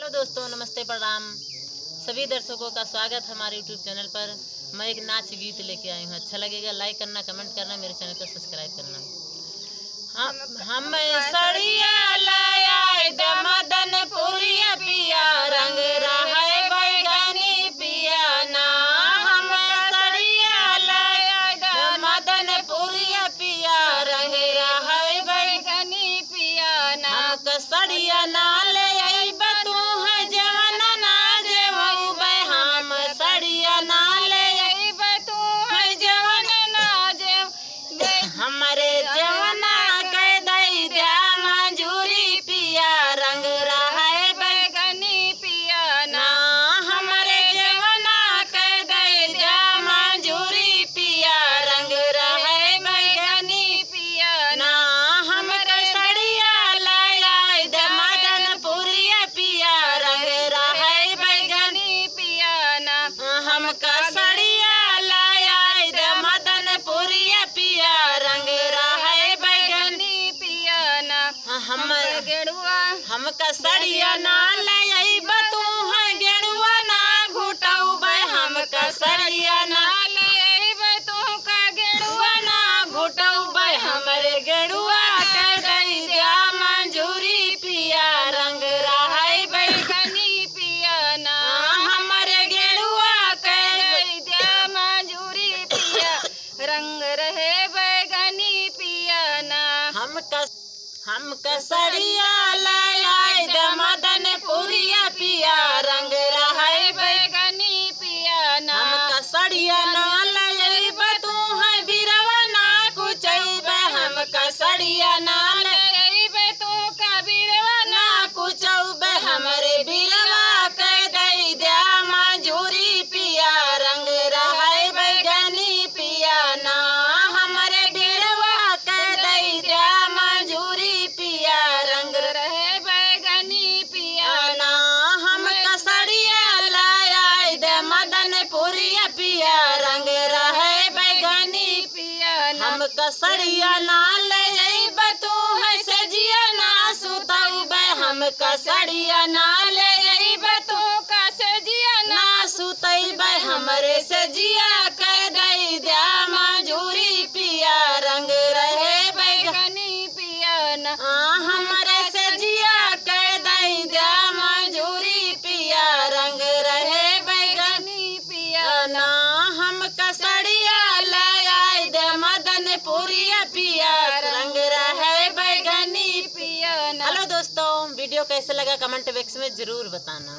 Hello दोस्तों, नमस्ते, प्रणाम। सभी दर्शकों का स्वागत है हमारे यूट्यूब चैनल पर। मैं एक नाच गीत लेके आई हूँ। अच्छा लगेगा लाइक करना, कमेंट करना, मेरे चैनल को सब्सक्राइब करना। हम सड़िया लाया दमदन पुरिया पिया रंग रहे बैगनी पिया ना। हम सड़िया लाया दमदन पुरिया पिया रंग रहे बैगनी पिया ना। हम सड़िया ना ले हमारे जवना के दई दिया मंजूरी पिया रंग रहे बैगनी पिया ना। हमारे जवना के दई दिया मंजूरी पिया रंग रहे बैगनी पिया ना। हम सड़िया लाया दमदन पुरिया पिया रंग रहे बैगनी पिया ना। हम सड़िया लाया दमदन पुरिया पिया रंग रहे बैगनी पिया ना। हम सड़िया ना ले बतू है गेरुआ ना घुटऊ बे। हम सड़िया ना ले बतू का गेरुआ ना घुटऊ बे। हमारे गेरुआ के दई दिया मंजूरी पिया रंग रहे बैगनी पिया ना। हमारे गेरुआ के दई दिया मंजूरी पिया रंग रहे बैगनी पिया ना। हम सड़िया लाया दमदन पुरिया पिया रंग रहे बैगनी पिया ना। हम सड़िया ना ले बतू है बिरवा ना कुचैबे। हम सड़िया ना ले बतू का बिरवा ना कुचौबे। हमारे बिरवा के दई दिया मंजूरी पिया रंग रहे बैगनी पिया ना। हमारे बिरवा के दई दिया मंजूरी पिया रंग रहे बैगनी पिया ना। हम सड़िया लाया दमदन पुरिया पिया रंग रहे बैगनी पिया ना। हम सड़िया ना ले बतू है सजिया ना सुतऊ बे। हम सड़िया ना ले बतू का सजिया ना सुतई बे। हमारे सजिया के दई दिया मंजूरी पिया रंग रहे बैगनी पिया ना। हमारे सजिया के दई दिया मंजूरी पिया रंग रहे बैगनी पिया ना। हम सड़िया लाया दमदन पुरिया पिया रंग रहे बैगनी पिया ना। हेलो दोस्तों, वीडियो कैसे लगा कमेंट बॉक्स में जरूर बताना।